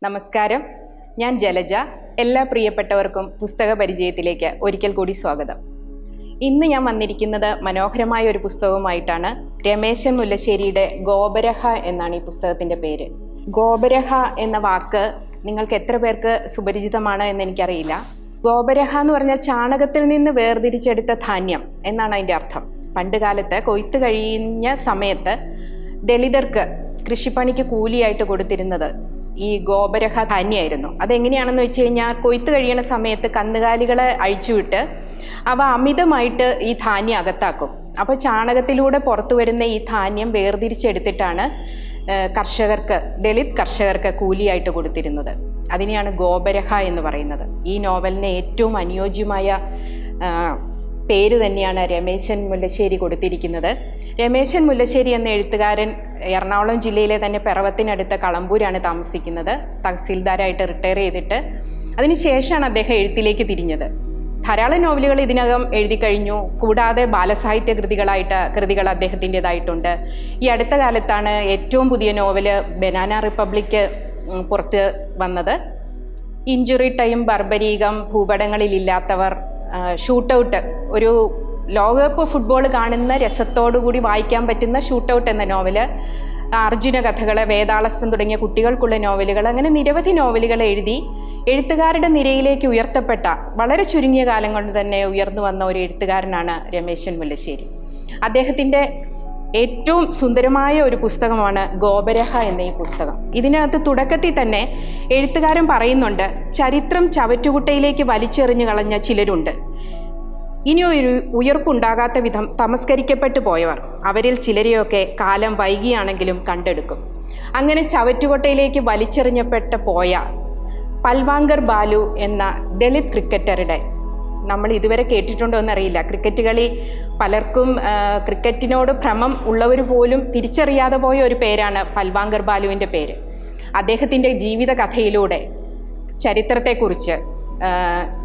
നമസ്കാരം, ഞാൻ ജലജ. എല്ലാ പ്രിയപ്പെട്ടവർക്കും പുസ്തക പരിചയത്തിലേക്ക് ഒരിക്കൽ കൂടി സ്വാഗതം. ഇന്ന് ഞാൻ വന്നിരിക്കുന്നത് മനോഹരമായ ഒരു പുസ്തകവുമായിട്ടാണ്. രമേശൻ മുല്ലശ്ശേരിയുടെ ഗോപരഹ എന്നാണ് ഈ പുസ്തകത്തിൻ്റെ പേര്. ഗോപരഹ എന്ന വാക്ക് നിങ്ങൾക്ക് എത്ര പേർക്ക് സുപരിചിതമാണ് എന്ന് എനിക്കറിയില്ല. ഗോപരഹ എന്ന് പറഞ്ഞാൽ ചാണകത്തിൽ നിന്ന് വേർതിരിച്ചെടുത്ത ധാന്യം എന്നാണ് അതിൻ്റെ അർത്ഥം. പണ്ട് കാലത്ത് കൊയ്ത്ത് കഴിഞ്ഞ സമയത്ത് ദളിതർക്ക് കൃഷിപ്പണിക്ക് കൂലിയായിട്ട് കൊടുത്തിരുന്നത് ഈ ഗോപരഹ ധാന്യമായിരുന്നു. അതെങ്ങനെയാണെന്ന് വെച്ച് കഴിഞ്ഞാൽ കൊയ്ത്ത് കഴിയുന്ന സമയത്ത് കന്നുകാലികളെ അഴിച്ചുവിട്ട് അവ അമിതമായിട്ട് ഈ ധാന്യം അകത്താക്കും. അപ്പോൾ ചാണകത്തിലൂടെ പുറത്തു വരുന്ന ഈ ധാന്യം വേർതിരിച്ചെടുത്തിട്ടാണ് കർഷകർക്ക്, ദളിത് കർഷകർക്ക് കൂലിയായിട്ട് കൊടുത്തിരുന്നത്. അതിനെയാണ് ഗോപരഹ എന്ന് പറയുന്നത്. ഈ നോവലിന് ഏറ്റവും അനുയോജ്യമായ പേര് തന്നെയാണ് രമേശൻ മുല്ലശ്ശേരി കൊടുത്തിരിക്കുന്നത്. രമേശൻ മുല്ലശ്ശേരി എന്ന എഴുത്തുകാരൻ എറണാകുളം ജില്ലയിലെ തന്നെ പിറവത്തിനടുത്ത കളമ്പൂരാണ് താമസിക്കുന്നത്. തഹസീൽദാരായിട്ട് റിട്ടയർ ചെയ്തിട്ട് അതിനുശേഷമാണ് അദ്ദേഹം എഴുത്തിലേക്ക് തിരിഞ്ഞത്. ധാരാളം നോവലുകൾ ഇതിനകം എഴുതി കഴിഞ്ഞു. കൂടാതെ ബാലസാഹിത്യ കൃതികൾ അദ്ദേഹത്തിൻ്റെതായിട്ടുണ്ട്. ഈ അടുത്ത കാലത്താണ് ഏറ്റവും പുതിയ നോവല് ബനാന റിപ്പബ്ലിക് പുറത്ത് വന്നത്. ഇഞ്ചുറി ടൈം, ബർബരീകം, ഭൂപടങ്ങളിലില്ലാത്തവർ, ഷൂട്ടൗട്ട്, ഒരു ലോകകപ്പ് ഫുട്ബോൾ കാണുന്ന രസത്തോടുകൂടി വായിക്കാൻ പറ്റുന്ന ഷൂട്ടൗട്ട് എന്ന നോവല്, അർജുന കഥകൾ, വേതാളസ്തം തുടങ്ങിയ കുട്ടികൾക്കുള്ള നോവലുകൾ, അങ്ങനെ നിരവധി നോവലുകൾ എഴുതി എഴുത്തുകാരുടെ നിരയിലേക്ക് ഉയർത്തപ്പെട്ട, വളരെ ചുരുങ്ങിയ കാലം കൊണ്ട് തന്നെ ഉയർന്നു വന്ന ഒരു എഴുത്തുകാരനാണ് രമേശൻ മുല്ലശ്ശേരി. അദ്ദേഹത്തിൻ്റെ ഏറ്റവും സുന്ദരമായ ഒരു പുസ്തകമാണ് ഗോപരഹ എന്ന ഈ പുസ്തകം. ഇതിനകത്ത് തുടക്കത്തിൽ തന്നെ എഴുത്തുകാരൻ പറയുന്നുണ്ട്, ചരിത്രം ചവറ്റുകുട്ടയിലേക്ക് വലിച്ചെറിഞ്ഞു കളഞ്ഞ ചിലരുണ്ട്. ഇനിയൊരു ഉയർപ്പുണ്ടാകാത്ത വിധം തമസ്കരിക്കപ്പെട്ടു പോയവർ, അവരിൽ ചിലരെയൊക്കെ കാലം വൈകിയാണെങ്കിലും കണ്ടെടുക്കും. അങ്ങനെ ചവറ്റുകൊട്ടയിലേക്ക് വലിച്ചെറിഞ്ഞപ്പെട്ട പോയ പൽവാങ്കർ ബാലു എന്ന ദളിത് ക്രിക്കറ്ററുടെ, നമ്മൾ ഇതുവരെ കേട്ടിട്ടുണ്ടോ എന്നറിയില്ല. ക്രിക്കറ്റ് കളി പലർക്കും, ക്രിക്കറ്റിനോട് ഭ്രമം ഉള്ളവർ പോലും തിരിച്ചറിയാതെ പോയ ഒരു പേരാണ് പൽവാങ്കർ ബാലുവിൻ്റെ പേര്. അദ്ദേഹത്തിൻ്റെ ജീവിത കഥയിലൂടെ ചരിത്രത്തെക്കുറിച്ച്,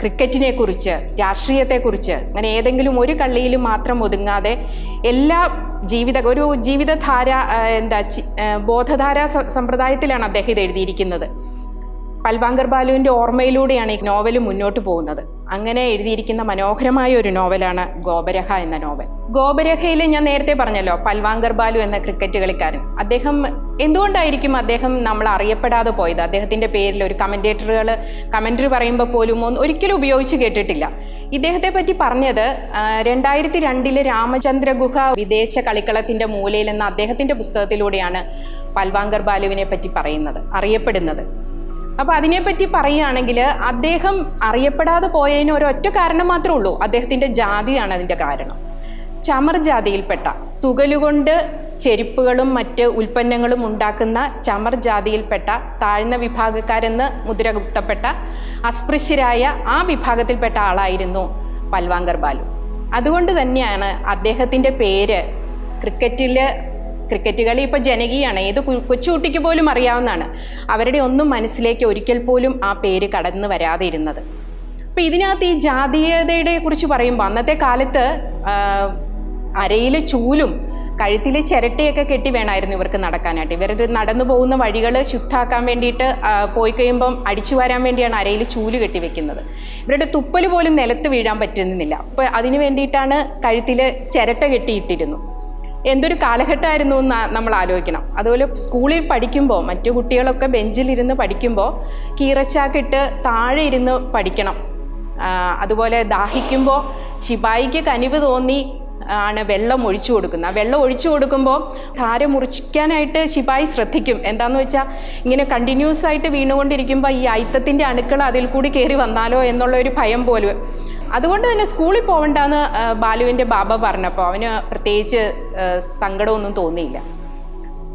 ക്രിക്കറ്റിനെക്കുറിച്ച്, രാഷ്ട്രീയത്തെക്കുറിച്ച്, അങ്ങനെ ഏതെങ്കിലും ഒരു കള്ളിയിലും മാത്രം ഒതുങ്ങാതെ എല്ലാ ഒരു ജീവിതധാര, ബോധധാരാ സമ്പ്രദായത്തിലാണ് അദ്ദേഹം ഇത് എഴുതിയിരിക്കുന്നത്. പൽവാങ്കർ ബാലുവിൻ്റെ ഓർമ്മയിലൂടെയാണ് ഈ നോവൽ മുന്നോട്ട് പോകുന്നത്. അങ്ങനെ എഴുതിയിരിക്കുന്ന മനോഹരമായ ഒരു നോവലാണ് ഗോപരഹ എന്ന നോവൽ. ഗോപരഹയിൽ ഞാൻ നേരത്തെ പറഞ്ഞല്ലോ, പൽവാങ്കർ ബാലു എന്ന ക്രിക്കറ്റ് കളിക്കാരൻ, എന്തുകൊണ്ടായിരിക്കും അദ്ദേഹം നമ്മൾ അറിയപ്പെടാതെ പോയത്? അദ്ദേഹത്തിൻ്റെ പേരിൽ ഒരു കമൻറ്ററി പറയുമ്പോൾ പോലും ഒരിക്കലും ഉപയോഗിച്ച് കേട്ടിട്ടില്ല. ഇദ്ദേഹത്തെ പറ്റി പറഞ്ഞത് 2002 രാമചന്ദ്ര ഗുഹ വിദേശ കളിക്കളത്തിൻ്റെ മൂലയിൽ എന്ന അദ്ദേഹത്തിൻ്റെ പുസ്തകത്തിലൂടെയാണ് പൽവാങ്കർ ബാലുവിനെ പറ്റി അറിയപ്പെടുന്നത്. അപ്പോൾ അതിനെപ്പറ്റി പറയുകയാണെങ്കിൽ അദ്ദേഹം അറിയപ്പെടാതെ പോയതിന് ഒരൊറ്റ കാരണം മാത്രമേ ഉള്ളൂ. അദ്ദേഹത്തിൻ്റെ ജാതിയാണ് അതിൻ്റെ കാരണം. ചമർ ജാതിയിൽപ്പെട്ട, തുകലുകൊണ്ട് ചെരുപ്പുകളും മറ്റ് ഉൽപ്പന്നങ്ങളും ഉണ്ടാക്കുന്ന ചമർ ജാതിയിൽപ്പെട്ട താഴ്ന്ന വിഭാഗക്കാരെന്ന് മുദ്രകുത്തപ്പെട്ട അസ്പൃശ്യരായ ആ വിഭാഗത്തിൽപ്പെട്ട ആളായിരുന്നു പൽവാങ്കർ ബാലു. അതുകൊണ്ട് തന്നെയാണ് അദ്ദേഹത്തിൻ്റെ പേര് ക്രിക്കറ്റ് കളി ഇപ്പോൾ ജനകീയമാണ്, ഏത് കൊച്ചുകുട്ടിക്ക് പോലും അറിയാവുന്നതാണ്. അവരുടെ ഒന്നും മനസ്സിലേക്ക് ഒരിക്കൽ പോലും ആ പേര് കടന്നു വരാതെ ഇരുന്നത്. അപ്പോൾ ഇതിനകത്ത് ഈ ജാതീയതയെ കുറിച്ച് പറയുമ്പോൾ, അന്നത്തെ കാലത്ത് അരയിൽ ചൂലും കഴുത്തിൽ ചിരട്ടയൊക്കെ കെട്ടി വേണമായിരുന്നു ഇവർക്ക് നടക്കാനായിട്ട്. ഇവർ നടന്നു പോകുന്ന വഴികൾ ശുദ്ധാക്കാൻ വേണ്ടിയിട്ട് പോയി കഴിയുമ്പം അടിച്ചു വരാൻ വേണ്ടിയാണ് അരയിൽ ചൂല് കെട്ടി വെക്കുന്നത്. ഇവരുടെ തുപ്പൽ പോലും നിലത്ത് വീഴാൻ പറ്റുന്നില്ല. അപ്പോൾ അതിന് വേണ്ടിയിട്ടാണ് കഴുത്തിൽ ചിരട്ട കെട്ടിയിട്ടിരുന്നു. എന്തൊരു കാലഘട്ടമായിരുന്നു എന്ന് നമ്മൾ ആലോചിക്കണം. അതുപോലെ സ്കൂളിൽ പഠിക്കുമ്പോൾ മറ്റു കുട്ടികളൊക്കെ ബെഞ്ചിലിരുന്ന് പഠിക്കുമ്പോൾ കീറച്ചാക്കിട്ട് താഴെ ഇരുന്ന് പഠിക്കണം. അതുപോലെ ദാഹിക്കുമ്പോൾ ശിപായിക്ക് കനിവ് തോന്നി ആണ് വെള്ളം ഒഴിച്ചു കൊടുക്കുന്നത്. വെള്ളം ഒഴിച്ചു കൊടുക്കുമ്പോൾ ധാര മുറിക്കാനായിട്ട് ശിപായി ശ്രദ്ധിക്കും. എന്താണെന്ന് വെച്ചാൽ ഇങ്ങനെ കണ്ടിന്യൂസ് ആയിട്ട് വീണുകൊണ്ടിരിക്കുമ്പോൾ ഈ അയിത്തത്തിൻ്റെ അണുക്കൾ അതിൽ കൂടി കയറി വന്നാലോ എന്നുള്ള ഒരു ഭയം പോലും. അതുകൊണ്ട് തന്നെ സ്കൂളിൽ പോകണ്ടെന്ന് ബാലുവിൻ്റെ ബാബ പറഞ്ഞപ്പോൾ അവന് പ്രത്യേകിച്ച് സങ്കടമൊന്നും തോന്നിയില്ല.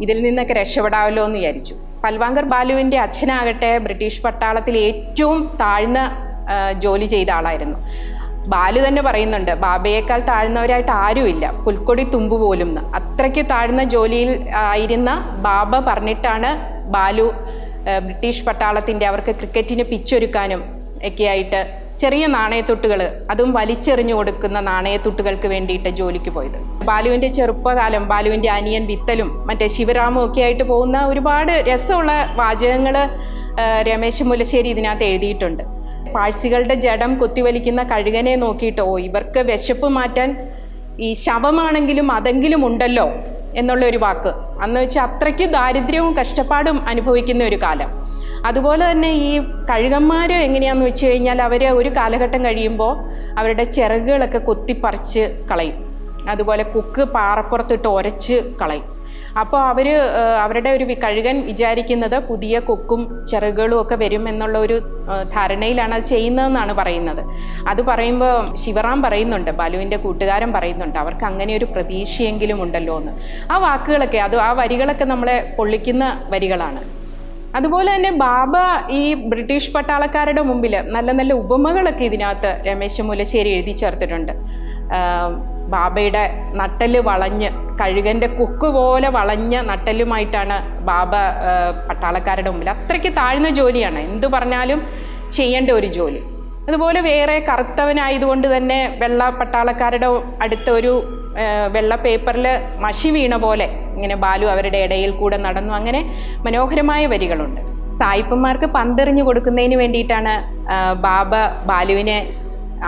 ഇതിൽ നിന്നൊക്കെ രക്ഷപ്പെടാമല്ലോ എന്ന് വിചാരിച്ചു. പൽവാങ്കർ ബാലുവിൻ്റെ അച്ഛനാകട്ടെ ബ്രിട്ടീഷ് പട്ടാളത്തിൽ ഏറ്റവും താഴ്ന്ന ജോലി ചെയ്ത ആളായിരുന്നു. ബാലു തന്നെ പറയുന്നുണ്ട്, ബാബയേക്കാൾ താഴ്ന്നവരായിട്ട് ആരുമില്ല, പുൽക്കൊടി തുമ്പ് പോലും എന്ന്. അത്രയ്ക്ക് താഴ്ന്ന ജോലിയിൽ ആയിരുന്ന ബാബ പറഞ്ഞിട്ടാണ് ബാലു ബ്രിട്ടീഷ് പട്ടാളത്തിൻ്റെ, അവർക്ക് ക്രിക്കറ്റിന് പിച്ചൊരുക്കാനും ഒക്കെയായിട്ട് ചെറിയ നാണയത്തുട്ടുകൾ, അതും വലിച്ചെറിഞ്ഞു കൊടുക്കുന്ന നാണയത്തുട്ടുകൾക്ക് വേണ്ടിയിട്ട് ജോലിക്ക് പോയത്. ബാലുവിൻ്റെ ചെറുപ്പകാലം, ബാലുവിൻ്റെ അനിയൻ വിത്തലും മറ്റേ ശിവരാമും ഒക്കെ ആയിട്ട് പോകുന്ന ഒരുപാട് രസമുള്ള വാചകങ്ങൾ രമേശ് മുല്ലശ്ശേരി ഇതിനകത്ത് എഴുതിയിട്ടുണ്ട്. പാഴ്സികളുടെ ജഡം കൊത്തിവലിക്കുന്ന കഴുകനെ നോക്കിയിട്ടോ ഇവർക്ക് വിശപ്പ് മാറ്റാൻ ഈ ശവമാണെങ്കിലും അതെങ്കിലും ഉണ്ടല്ലോ എന്നുള്ളൊരു വാക്ക്. അന്ന് വെച്ചാൽ അത്രയ്ക്ക് ദാരിദ്ര്യവും കഷ്ടപ്പാടും അനുഭവിക്കുന്ന ഒരു കാലം. അതുപോലെ തന്നെ ഈ കഴുകന്മാർ എങ്ങനെയാണെന്ന് വെച്ച് കഴിഞ്ഞാൽ അവർ ഒരു കാലഘട്ടം കഴിയുമ്പോൾ അവരുടെ ചിറകുകളൊക്കെ കൊത്തിപ്പറിച്ച് കളയും. അതുപോലെ കൊക്ക് പാറപ്പുറത്തിട്ട് ഉരച്ച് കളയും. അപ്പോൾ അവരുടെ ഒരു കഴുകൻ വിചാരിക്കുന്നത് പുതിയ കൊക്കും ചിറകുകളും ഒക്കെ വരും എന്നുള്ള ഒരു ധാരണയിലാണ് അത് ചെയ്യുന്നതെന്നാണ് പറയുന്നത്. അത് പറയുമ്പോൾ ശിവറാം പറയുന്നുണ്ട്, ബാലുവിൻ്റെ കൂട്ടുകാരൻ പറയുന്നുണ്ട്, അവർക്ക് അങ്ങനെ ഒരു പ്രതീക്ഷയെങ്കിലും ഉണ്ടല്ലോ എന്ന്. ആ വാക്കുകളൊക്കെ ആ വരികളൊക്കെ നമ്മളെ പൊള്ളിക്കുന്ന വരികളാണ്. അതുപോലെ തന്നെ ബാബ ഈ ബ്രിട്ടീഷ് പട്ടാളക്കാരുടെ മുമ്പിൽ നല്ല നല്ല ഉപമകളൊക്കെ ഇതിനകത്ത് രമേശ് മുല്ലശ്ശേരി എഴുതി ചേർത്തിട്ടുണ്ട്. ബാബയുടെ നട്ടല് വളഞ്ഞ് കഴുകൻ്റെ കൊക്ക് പോലെ വളഞ്ഞ നട്ടലുമായിട്ടാണ് ബാബ പട്ടാളക്കാരുടെ മുമ്പിൽ. അത്രയ്ക്ക് താഴ്ന്ന ജോലിയാണ്, എന്തു പറഞ്ഞാലും ചെയ്യേണ്ട ഒരു ജോലി. അതുപോലെ വേറെ കറുത്തവനായതുകൊണ്ട് തന്നെ വെള്ള പട്ടാളക്കാരുടെ അടുത്ത ഒരു വെള്ള പേപ്പറിൽ മഷി വീണ പോലെ ഇങ്ങനെ ബാലു അവരുടെ ഇടയിൽ കൂടെ നടന്നു. അങ്ങനെ മനോഹരമായ വരികളുണ്ട്. സായിപ്പന്മാർക്ക് പന്തെറിഞ്ഞു കൊടുക്കുന്നതിന് വേണ്ടിയിട്ടാണ് ബാബ ബാലുവിനെ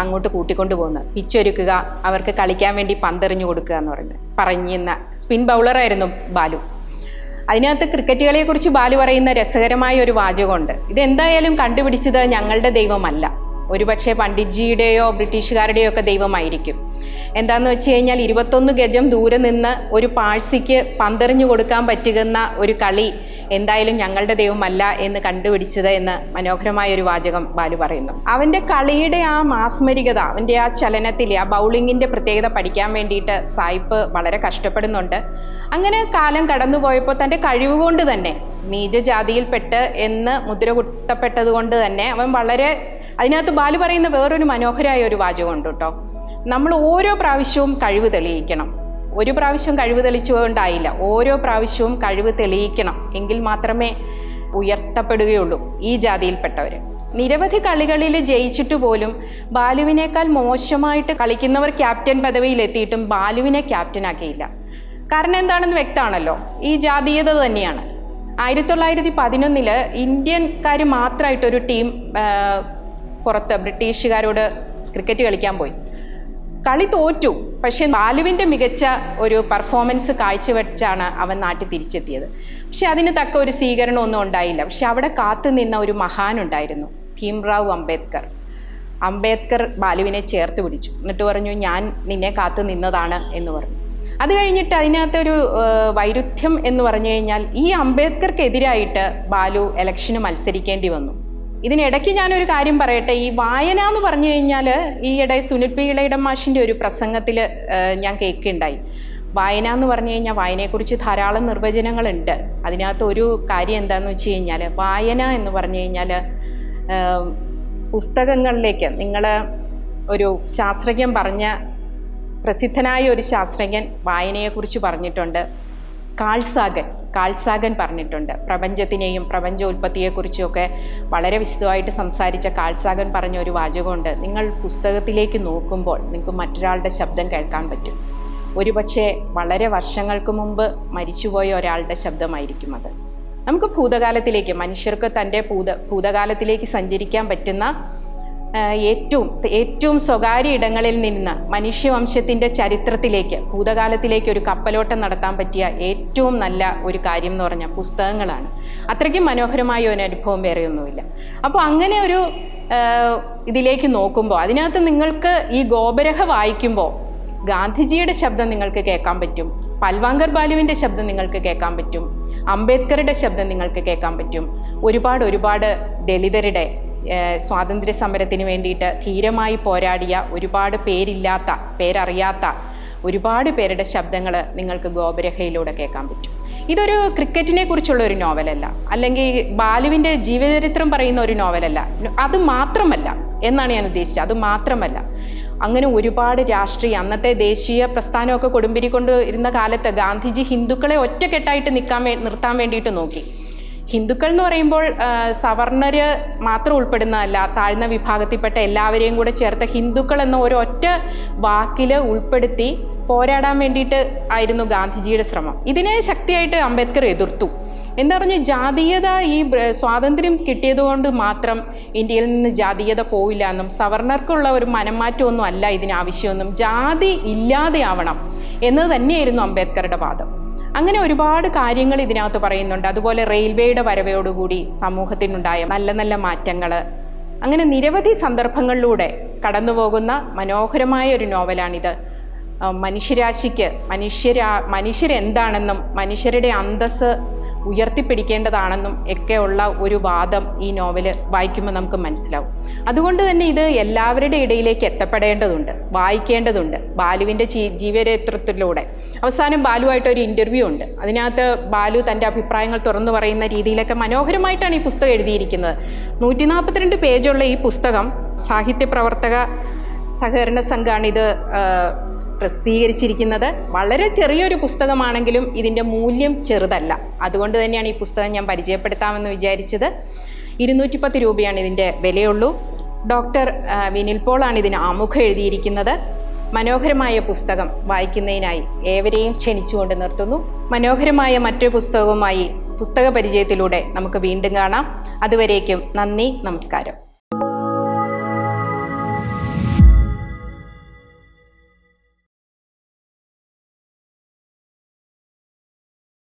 അങ്ങോട്ട് കൂട്ടിക്കൊണ്ടു പോകുന്നത്. പിച്ചൊരുക്കുക, അവർക്ക് കളിക്കാൻ വേണ്ടി പന്തെറിഞ്ഞു കൊടുക്കുക എന്ന് പറഞ്ഞിരുന്ന സ്പിൻ ബൗളറായിരുന്നു ബാലു. അതിനകത്ത് ക്രിക്കറ്റ് കളിയെക്കുറിച്ച് ബാലു പറയുന്ന രസകരമായ ഒരു വാചകമുണ്ട്. ഇതെന്തായാലും കണ്ടുപിടിച്ചത് ഞങ്ങളുടെ ദൈവമല്ല, ഒരുപക്ഷെ പണ്ഡിറ്റ്ജിയുടെയോ ബ്രിട്ടീഷുകാരുടെയോ ഒക്കെ ദൈവമായിരിക്കും. എന്താണെന്ന് വെച്ച് കഴിഞ്ഞാൽ 21 ഗജം ദൂരെ നിന്ന് ഒരു പാഴ്സിക്ക് പന്തെറിഞ്ഞു കൊടുക്കാൻ പറ്റുന്ന ഒരു കളി എന്തായാലും ഞങ്ങളുടെ ദൈവമല്ല എന്ന് കണ്ടുപിടിച്ചത് എന്ന് മനോഹരമായൊരു വാചകം ബാലു പറയുന്നു. അവൻ്റെ കളിയുടെ ആ മാസ്മരികത, അവൻ്റെ ആ ചലനത്തിൽ ആ ബൗളിങ്ങിൻ്റെ പ്രത്യേകത പഠിക്കാൻ വേണ്ടിയിട്ട് സായിപ്പ് വളരെ കഷ്ടപ്പെടുന്നുണ്ട്. അങ്ങനെ കാലം കടന്നുപോയപ്പോൾ തൻ്റെ കഴിവുകൊണ്ട് തന്നെ നീചജാതിയിൽപ്പെട്ട് എന്ന് മുദ്ര കുത്തപ്പെട്ടത് കൊണ്ട് തന്നെ അവൻ വളരെ അതിനകത്ത് ബാലു പറയുന്ന വേറൊരു മനോഹരമായ ഒരു വാചകമുണ്ട് കേട്ടോ. നമ്മൾ ഓരോ പ്രാവശ്യവും കഴിവ് തെളിയിക്കണം. ഒരു പ്രാവശ്യം കഴിവ് തെളിച്ചുകൊണ്ടായില്ല, ഓരോ പ്രാവശ്യവും കഴിവ് തെളിയിക്കണം, എങ്കിൽ മാത്രമേ ഉയർത്തപ്പെടുകയുള്ളൂ ഈ ജാതിയിൽപ്പെട്ടവർ. നിരവധി കളികളിൽ ജയിച്ചിട്ട് പോലും ബാലുവിനേക്കാൾ മോശമായിട്ട് കളിക്കുന്നവർ ക്യാപ്റ്റൻ പദവിയിലെത്തിയിട്ടും ബാലുവിനെ ക്യാപ്റ്റനാക്കിയില്ല. കാരണം എന്താണെന്ന് വ്യക്തമാണല്ലോ, ഈ ജാതീയത തന്നെയാണ്. 1911 ഇന്ത്യൻകാർ മാത്രമായിട്ടൊരു ടീം പുറത്ത് ബ്രിട്ടീഷുകാരോട് ക്രിക്കറ്റ് കളിക്കാൻ പോയി. കളി തോറ്റു. പക്ഷേ ബാലുവിൻ്റെ മികച്ച ഒരു പെർഫോമൻസ് കാഴ്ചവെച്ചാണ് അവൻ നാട്ടിൽ തിരിച്ചെത്തിയത്. പക്ഷെ അതിന് തക്ക ഒരു സ്വീകരണമൊന്നും ഉണ്ടായില്ല. പക്ഷെ അവിടെ കാത്തു നിന്ന ഒരു മഹാനുണ്ടായിരുന്നു, ഭീംറാവു അംബേദ്കർ. അംബേദ്കർ ബാലുവിനെ ചേർത്ത് പിടിച്ചു. എന്നിട്ട് പറഞ്ഞു, ഞാൻ നിന്നെ കാത്തു നിന്നതാണ് എന്ന് പറഞ്ഞു. അത് കഴിഞ്ഞിട്ട് അതിനകത്തൊരു വൈരുദ്ധ്യം എന്ന് പറഞ്ഞു കഴിഞ്ഞാൽ ഈ അംബേദ്കർക്കെതിരായിട്ട് ബാലു ഇലക്ഷന് മത്സരിക്കേണ്ടി വന്നു. ഇതിനിടയ്ക്ക് ഞാനൊരു കാര്യം പറയട്ടെ. ഈ വായന എന്ന് പറഞ്ഞു കഴിഞ്ഞാൽ ഈയിടെ സുനിൽ പി ഇളയിടം മാഷിൻ്റെ ഒരു പ്രസംഗത്തിൽ ഞാൻ കേൾക്കുകയുണ്ടായി. വായന എന്ന് പറഞ്ഞു കഴിഞ്ഞാൽ വായനയെക്കുറിച്ച് ധാരാളം നിർവചനങ്ങളുണ്ട്. അതിനകത്ത് ഒരു കാര്യം എന്താണെന്ന് വെച്ച് കഴിഞ്ഞാൽ, വായന എന്ന് പറഞ്ഞു കഴിഞ്ഞാൽ പുസ്തകങ്ങളിലേക്ക് ഒരു ശാസ്ത്രജ്ഞൻ പ്രസിദ്ധനായ ഒരു ശാസ്ത്രജ്ഞൻ വായനയെക്കുറിച്ച് പറഞ്ഞിട്ടുണ്ട്. കാൾസാഗൻ പറഞ്ഞിട്ടുണ്ട്. പ്രപഞ്ചത്തിനെയും പ്രപഞ്ചോൽപത്തിയെക്കുറിച്ചുമൊക്കെ വളരെ വിശദമായിട്ട് സംസാരിച്ച കാൾസാഗൻ പറഞ്ഞ ഒരു വാചകമുണ്ട്. നിങ്ങൾ പുസ്തകത്തിലേക്ക് നോക്കുമ്പോൾ നിങ്ങൾക്ക് മറ്റൊരാളുടെ ശബ്ദം കേൾക്കാൻ പറ്റും. ഒരുപക്ഷെ വളരെ വർഷങ്ങൾക്ക് മുമ്പ് മരിച്ചുപോയ ഒരാളുടെ ശബ്ദമായിരിക്കും അത്. നമുക്ക് ഭൂതകാലത്തിലേക്ക്, മനുഷ്യർക്ക് തൻ്റെ ഭൂതകാലത്തിലേക്ക് സഞ്ചരിക്കാൻ പറ്റുന്ന ഏറ്റവും സ്വകാര്യ ഇടങ്ങളിൽ നിന്ന് മനുഷ്യവംശത്തിൻ്റെ ചരിത്രത്തിലേക്ക്, ഭൂതകാലത്തിലേക്ക് ഒരു കപ്പലോട്ടം നടത്താൻ പറ്റിയ ഏറ്റവും നല്ല ഒരു കാര്യം എന്ന് പറഞ്ഞാൽ പുസ്തകങ്ങളാണ്. അത്രയ്ക്കും മനോഹരമായ ഒരു അനുഭവം വേറെയൊന്നുമില്ല. അപ്പോൾ അങ്ങനെ ഒരു ഇതിലേക്ക് നോക്കുമ്പോൾ അതിനകത്ത് നിങ്ങൾക്ക് ഈ ഗോപരഹ വായിക്കുമ്പോൾ ഗാന്ധിജിയുടെ ശബ്ദം നിങ്ങൾക്ക് കേൾക്കാൻ പറ്റും, പൽവാങ്കർ ബാലുവിൻ്റെ ശബ്ദം നിങ്ങൾക്ക് കേൾക്കാൻ പറ്റും, അംബേദ്കറുടെ ശബ്ദം നിങ്ങൾക്ക് കേൾക്കാൻ പറ്റും, ഒരുപാട് ദളിതരുടെ സ്വാതന്ത്ര്യ സമരത്തിന് വേണ്ടിയിട്ട് ധീരമായി പോരാടിയ ഒരുപാട് പേരറിയാത്ത ഒരുപാട് പേരുടെ ശബ്ദങ്ങൾ നിങ്ങൾക്ക് ഗോപരഹയിലൂടെ കേൾക്കാൻ പറ്റും. ഇതൊരു ക്രിക്കറ്റിനെ കുറിച്ചുള്ള ഒരു നോവലല്ല, അല്ലെങ്കിൽ ബാലുവിൻ്റെ ജീവചരിത്രം പറയുന്ന ഒരു നോവലല്ല. അത് മാത്രമല്ല എന്നാണ് ഞാൻ ഉദ്ദേശിച്ചത്. അത് മാത്രമല്ല, അങ്ങനെ ഒരുപാട് അന്നത്തെ ദേശീയ പ്രസ്ഥാനമൊക്കെ കൊടുമ്പിരിക്കൊണ്ട് ഇരുന്ന കാലത്ത് ഗാന്ധിജി ഹിന്ദുക്കളെ ഒറ്റക്കെട്ടായിട്ട് നിർത്താൻ വേണ്ടിയിട്ട് നോക്കി. ഹിന്ദുക്കൾ എന്ന് പറയുമ്പോൾ സവർണർ മാത്രം ഉൾപ്പെടുന്നതല്ല, താഴ്ന്ന വിഭാഗത്തിൽപ്പെട്ട എല്ലാവരെയും കൂടെ ചേർത്ത് ഹിന്ദുക്കൾ എന്ന ഒരൊറ്റ വാക്കിൽ ഉൾപ്പെടുത്തി പോരാടാൻ വേണ്ടിയിട്ട് ആയിരുന്നു ഗാന്ധിജിയുടെ ശ്രമം. ഇതിനെ ശക്തിയായിട്ട് അംബേദ്കർ എതിർത്തു. എന്താ പറഞ്ഞാൽ ജാതീയത ഈ സ്വാതന്ത്ര്യം കിട്ടിയതുകൊണ്ട് മാത്രം ഇന്ത്യയിൽ നിന്ന് ജാതീയത പോയില്ല എന്നും സവർണർക്കുള്ള ഒരു മനംമാറ്റമൊന്നും അല്ല ഇതിനാവശ്യമൊന്നും, ജാതി ഇല്ലാതെയാവണം എന്നത് തന്നെയായിരുന്നു അംബേദ്കറുടെ വാദം. അങ്ങനെ ഒരുപാട് കാര്യങ്ങൾ ഇതിനകത്ത് പറയുന്നുണ്ട്. അതുപോലെ റെയിൽവേയുടെ വരവോടുകൂടി സമൂഹത്തിനുണ്ടായ നല്ല നല്ല മാറ്റങ്ങൾ, അങ്ങനെ നിരവധി സന്ദർഭങ്ങളിലൂടെ കടന്നുപോകുന്ന മനോഹരമായ ഒരു നോവലാണിത്. മനുഷ്യരാശിക്ക് മനുഷ്യരെന്താണെന്നും മനുഷ്യരുടെ അന്തസ്സ് ഉയർത്തിപ്പിടിക്കേണ്ടതാണെന്നും ഒക്കെയുള്ള ഒരു വാദം ഈ നോവല് വായിക്കുമ്പോൾ നമുക്ക് മനസ്സിലാവും. അതുകൊണ്ട് തന്നെ ഇത് എല്ലാവരുടെ ഇടയിലേക്ക് എത്തപ്പെടേണ്ടതുണ്ട്, വായിക്കേണ്ടതുണ്ട്. ബാലുവിൻ്റെ ജീവചരിത്രത്തിലൂടെ അവസാനം ബാലുവായിട്ടൊരു ഇൻ്റർവ്യൂ ഉണ്ട്. അതിനകത്ത് ബാലു തൻ്റെ അഭിപ്രായങ്ങൾ തുറന്നു പറയുന്ന രീതിയിലൊക്കെ മനോഹരമായിട്ടാണ് ഈ പുസ്തകം എഴുതിയിരിക്കുന്നത്. 142 പേജുള്ള ഈ പുസ്തകം സാഹിത്യപ്രവർത്തക സഹകരണ സംഘമാണിത് പ്രസിദ്ധീകരിച്ചിരിക്കുന്നത്. വളരെ ചെറിയൊരു പുസ്തകമാണെങ്കിലും ഇതിൻ്റെ മൂല്യം ചെറുതല്ല. അതുകൊണ്ട് തന്നെയാണ് ഈ പുസ്തകം ഞാൻ പരിചയപ്പെടുത്താമെന്ന് വിചാരിച്ചത്. 210 രൂപയാണ് ഇതിൻ്റെ വിലയുള്ളൂ. ഡോക്ടർ വിനിൽ പോളാണ് ഇതിന് ആമുഖം എഴുതിയിരിക്കുന്നത്. മനോഹരമായ പുസ്തകം വായിക്കുന്നതിനായി ഏവരെയും ക്ഷണിച്ചുകൊണ്ട് നിർത്തുന്നു. മനോഹരമായ മറ്റൊരു പുസ്തകവുമായി പുസ്തക പരിചയത്തിലൂടെ നമുക്ക് വീണ്ടും കാണാം. അതുവരേക്കും നന്ദി, നമസ്കാരം.